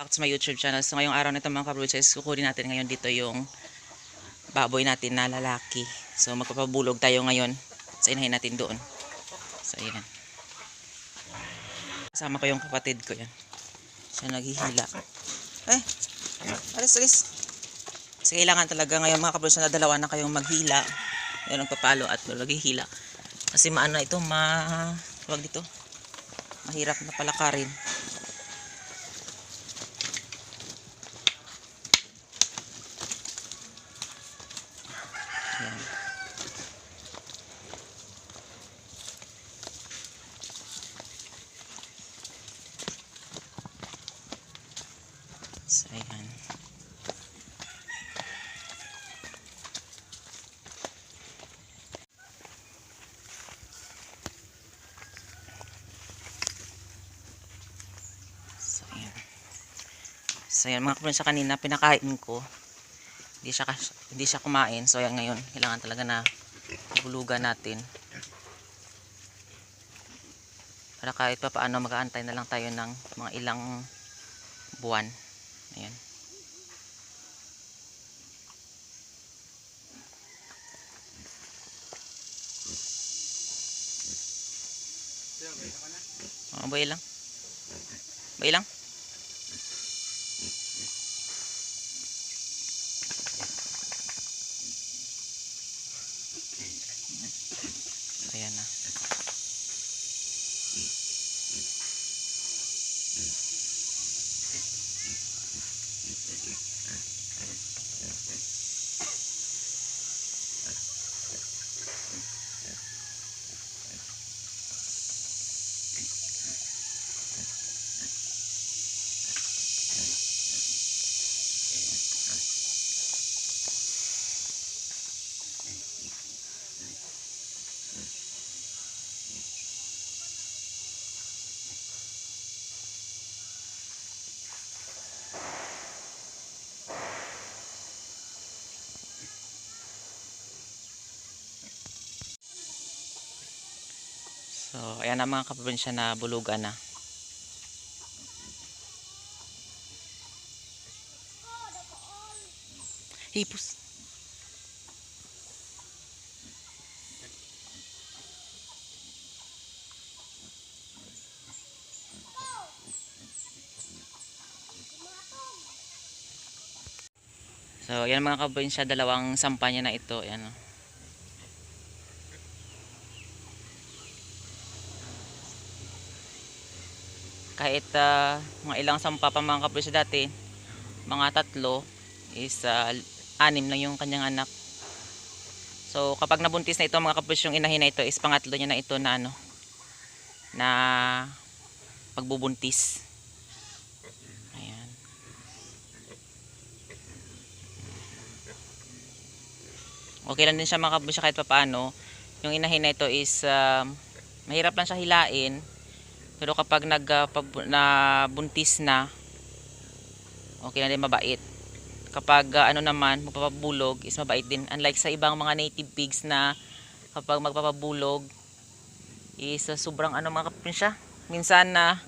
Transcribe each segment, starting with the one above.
Back to my YouTube channel. So ngayong araw na ito mga kabrochers, kukunin natin ngayon dito yung baboy natin na lalaki. So magpapabulog tayo ngayon sa inahin natin doon. So ayan. Kasama ko yung kapatid ko yan. Siya naghihila. Alis. Kasi kailangan talaga ngayon mga kabrochers na dalawa na kayong maghila. Ngayon nagpapalo at naghihila. Kasi maano ito, tawag dito, mahirap na palakarin. Ayan. So, ayan. So ayan mga kapatid, sa kanina pinakain ko. Hindi siya kumain. So ayan, ngayon kailangan talaga na bulugan natin. Para kahit pa paano mag-aantay na lang tayo ng mga ilang buwan. Ayan. Buhay lang. Buhay lang. Ayan na. So, ayan na mga kaprobinsya na bulugan na. Hipos. So, ayan mga kaprobinsya, dalawang sampanya na ito. Ayan o. Kahit mga ilang sampa pa mga kaprobinsya dati, mga 3 is 6 lang yung kanyang anak. So kapag nabuntis na ito mga kaprobinsya, yung inahin na ito is pangatlo niya na ito na na pagbubuntis. Ayan. Okay lang din siya mga kaprobinsya kahit pa paano. Yung inahin na ito is mahirap lang siya hilain. Pero kapag nabuntis na, okay na din, mabait. Kapag ano naman, magpapabulog is mabait din. Unlike sa ibang mga native pigs na kapag magpapabulog is sobrang ano mga kaprinsya. Minsan na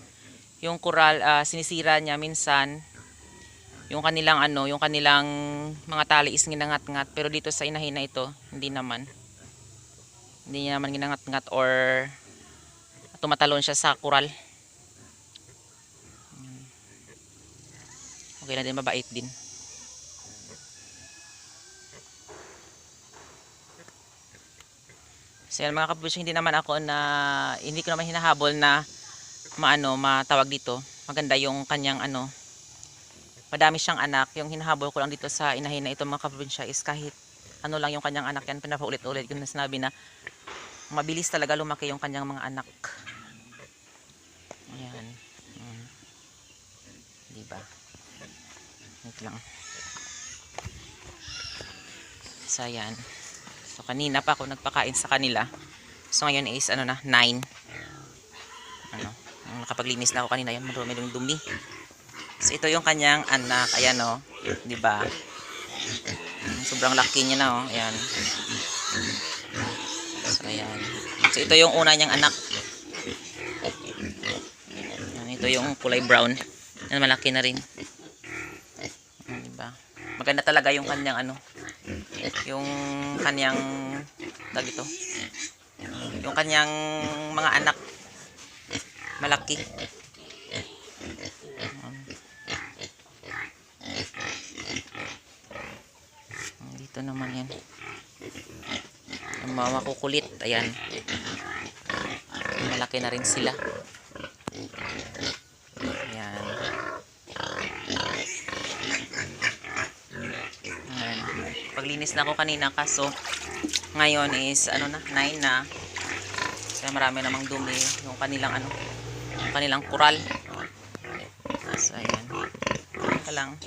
yung kural sinisira niya, minsan yung kanilang yung kanilang mga tali is ginangat-ngat. Pero dito sa inahin na ito, hindi naman. Hindi niya naman ginangat-ngat or tumatalon siya sa kural. Okay na din, mabait din. So yan mga kapuso, hindi ko naman hinahabol na matawag dito. Maganda yung kanyang madami siyang anak. Yung hinahabol ko lang dito sa inahin na ito mga kaprobinsya is kahit lang yung kanyang anak yan, pinapaulit-ulit ko na sinabi na mabilis talaga lumaki yung kanyang mga anak. Ayan. Diba? Wait lang. So ayan. So kanina pa ako nagpakain sa kanila. So ngayon is 9. Nakapaglinis na ako kanina, yan marami ng dumi. So ito yung kanyang anak. Ayan o. Diba? Sobrang laki niya na o. Ayan. So ayan. So ito yung una niyang anak. Ayan, ito yung kulay brown Yan, malaki na rin. Diba? Maganda talaga yung kanyang ano, yung kanyang tag ito, yung kanyang mga anak malaki. Dito naman yan, yung mga makukulit, ayan, malaki na rin sila. Ayan. Ayan. Paglinis na ako kanina, kaso ngayon is ano na, 9 na. Kaya marami namang dumi yung kanilang ano, yung kanilang kural. So ayan. Ito lang.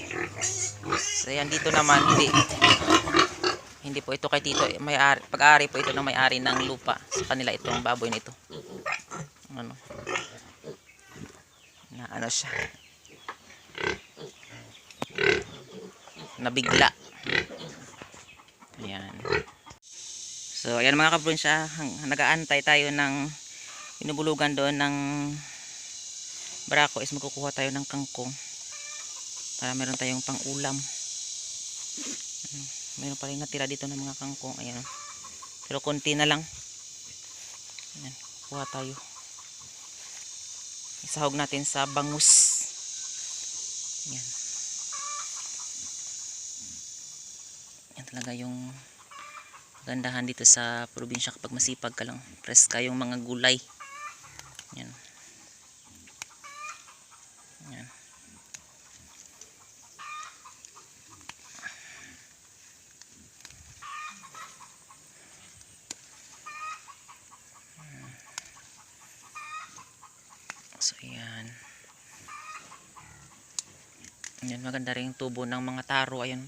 So ayan, dito naman hindi po ito kay Tito, pag-ari po ito ng may-ari ng lupa. Sa kanila itong baboy nito. Ano? Na ano siya? Nabigla. Ayan. So ayan mga kaprobinsya, nag-aantay tayo ng binubulugan doon ng barako is magkukuha tayo ng kangkong para meron tayong pang ulam. Meron pa rin natira dito ng mga kangkong. Ayan. Pero konti na lang. Ayan. Kuha tayo. Isahog natin sa bangus. Ayan. Yan talaga yung gandahan dito sa probinsya kapag masipag ka lang. Preska yung mga gulay. Yan. Yan. So yan. Yan, maganda rin yung tubo ng mga taro. Ayan.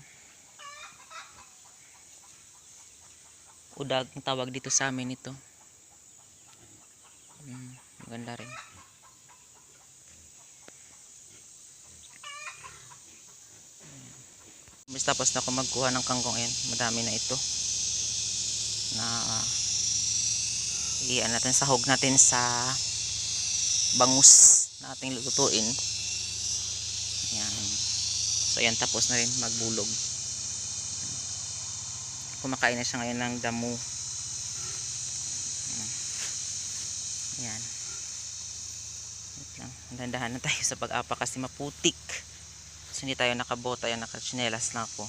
Udag ang tawag dito sa amin ito. Maganda rin. Tapos na ako magkuha ng kangkong. Ayan, madami na ito. Na iyan natin, sahog natin sa bangus na ating lutuin. Ayan. So ayan, tapos na rin magbulog. Kumakain na siya ngayon ng damo. Ayan. Wait lang. Dandahan na tayo sa pag-apa kasi maputik. So hindi tayo nakabota. Ayan, nakachinelas na ako.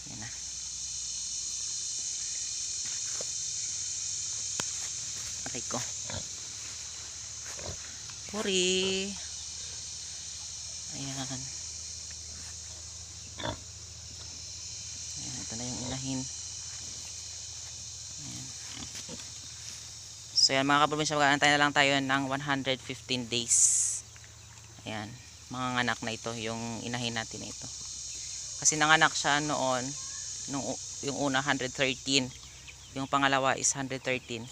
Ayan na. Aray ko. Puri. Ayan. Ayan, ito na yung inahin. Ayan. So yan mga kaprobinsya, mag-aantay na lang tayo ng 115 days. Ayan, mga anak na ito, yung inahin natin na ito. Kasi nanganak siya noon, yung una 113, yung pangalawa is 113.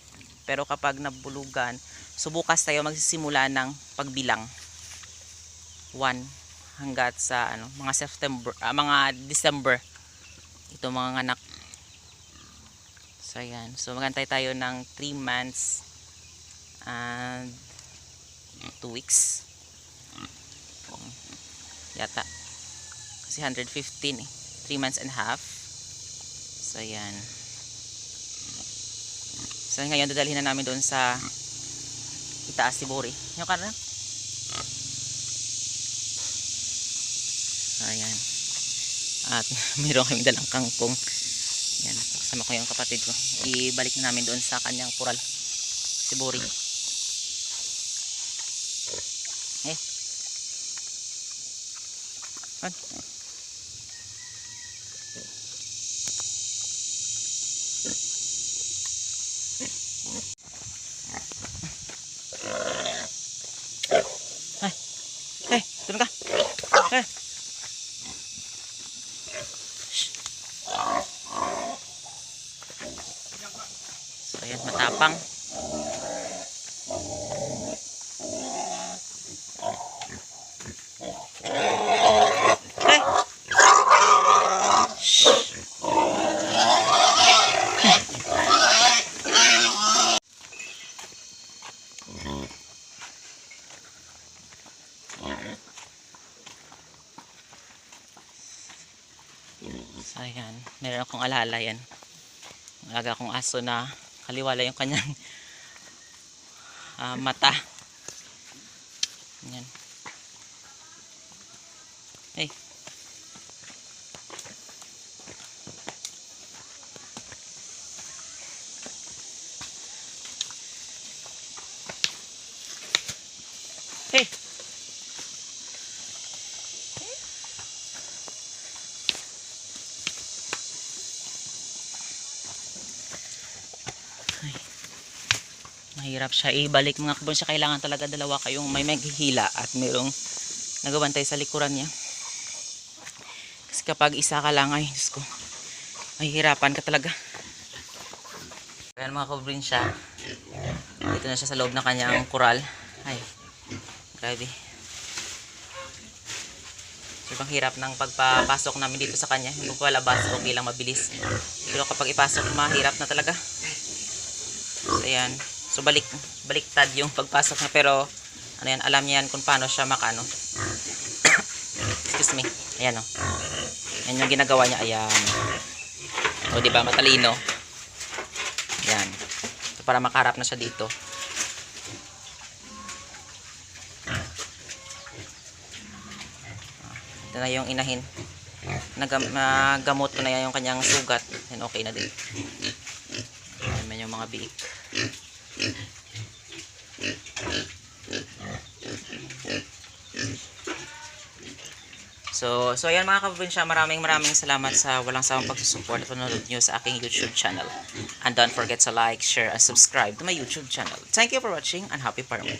Pero kapag nabulugan, so bukas tayo magsisimula ng pagbilang. 1 hanggat sa ano, mga September, mga December. Ito mga anak. So ayan, so magantay tayo ng 3 months and 2 weeks. Yata. Kasi 115 eh. 3 months and a half. So ayan. So ngayon dadalhin na namin doon sa Itaas Tiburi. Yung karna? So ayan. At mayroon kami dalang kangkong. Ayan. Kasama ko yung kapatid ko. Ibalik na namin doon sa kanyang pural. Tiburi. Eh. Kan? Turun ka. So ayan, matapang. So, ayan. Meron akong alaala yan. Alaga akong aso na kaliwala yung kanyang mata. Ayan. Hey. Hey. Ay. Mahirap siya ibalik mga kabon siya. Kailangan talaga dalawa kayong may maghihila at mayroong nagabantay sa likuran niya. Kasi kapag isa ka lang ay, Diyos ko, mahihirapan ka talaga. Ayan mga kabon siya. Dito na siya sa loob ng kanyang kural. Ay, grabe. Sobrang hirap ng pagpapasok namin dito sa kanya. Yung pagpalabas, okay lang, mabilis. Pero kapag ipasok, mahirap na talaga. So, ayan. So, baliktad yung pagpasok niya. Pero, ano yan, alam niya yan kung paano siya makano. Excuse me. Ayan o. Yan yung ginagawa niya. Ayan. O, diba? Matalino. Ayan. So, para makaharap na siya dito. Ito na yung inahin. Nagamot ko na yan yung kanyang sugat. And okay na din. Ayan yung mga biik. So ayan mga kaprobinsya, maraming salamat sa walang sawang pagsusupport at panonood nyo sa aking YouTube channel. And don't forget to like, share, and subscribe to my YouTube channel. Thank you for watching and happy farming.